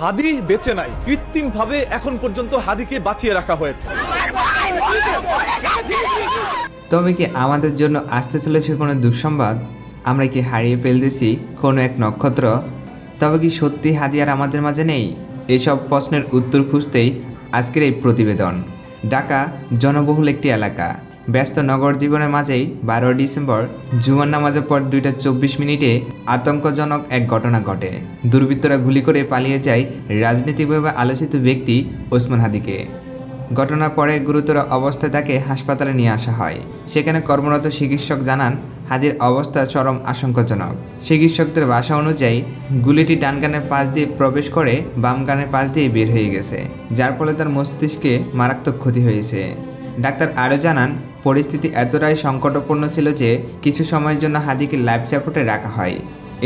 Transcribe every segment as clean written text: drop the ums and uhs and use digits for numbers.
হাদি বেঁচে নাই, কৃত্রিমভাবে এখন পর্যন্ত হাদিকে বাঁচিয়ে রাখা হয়েছে। তবে কি আমাদের জন্য আসতে চলেছে কোনো দুঃসংবাদ? আমরা কি হারিয়ে ফেলতেছি কোনো এক নক্ষত্র? তবে কি সত্যি হাদি আর আমাদের মাঝে নেই? এসব প্রশ্নের উত্তর খুঁজতেই আজকের এই প্রতিবেদন। ঢাকা জনবহুল একটি এলাকা, ব্যস্ত নগর জীবনের মাঝেই 12 ডিসেম্বর জুমার নামাজের পর 2:24 আতঙ্কজনক এক ঘটনা ঘটে। দুর্বৃত্তরা গুলি করে পালিয়ে যায় রাজনীতিভাবে আলোচিত ব্যক্তি ওসমান হাদিকে। ঘটনার পরে গুরুতর অবস্থায় তাকে হাসপাতালে নিয়ে আসা হয়। সেখানে কর্মরত চিকিৎসক জানান হাদির অবস্থা চরম আশঙ্কাজনক। চিকিৎসকদের ভাষা অনুযায়ী গুলিটি ডান কানের পাশ দিয়ে প্রবেশ করে বাম কানের পাশ দিয়ে বের হয়ে গেছে, যার ফলে তার মস্তিষ্কে মারাত্মক ক্ষতি হয়েছে। ডাক্তার আরও জানান পরিস্থিতি এতটাই সংকটপূর্ণ ছিল যে কিছু সময়ের জন্য হাদিকে লাইফ সাপোর্টে রাখা হয়।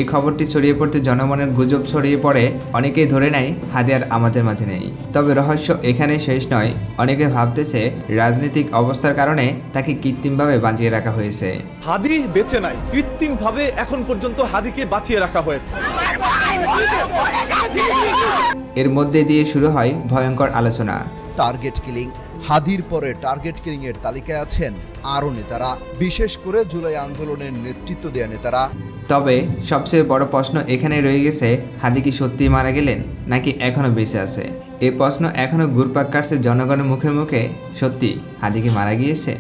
এই খবরটি ছড়িয়ে পড়তে জনমনের গুজব ছড়িয়ে পড়ে, অনেকেই ধরে নেয় হাদি আর আমাদের মাঝে নেই। তবে রহস্য এখানে শেষ নয়। অনেকে ভাবতেছে রাজনৈতিক অবস্থার কারণে তাকে কৃত্রিমভাবে বাঁচিয়ে রাখা হয়েছে। হাদি বেঁচে নাই, কৃত্রিমভাবে এখন পর্যন্ত হাদিকে বাঁচিয়ে রাখা হয়েছে। এর মধ্যে দিয়ে শুরু হয় ভয়ঙ্কর আলোচনা। Target killing. হাদির পরে টার্গেট কিলিং এর তালিকায় আছেন আরও নেতারা, বিশেষ করে জুলাই আন্দোলনের নেতৃত্ব দেয়া নেতারা। তবে সবচেয়ে বড় প্রশ্ন এখানে রয়ে গেছে, হাদি কি সত্যি মারা গেলেন নাকি এখনও বেঁচে আছে? এই প্রশ্ন এখনও ঘুরপাক কাটছে জনগণের মুখে মুখে। সত্যি হাদি কি মারা গিয়েছে?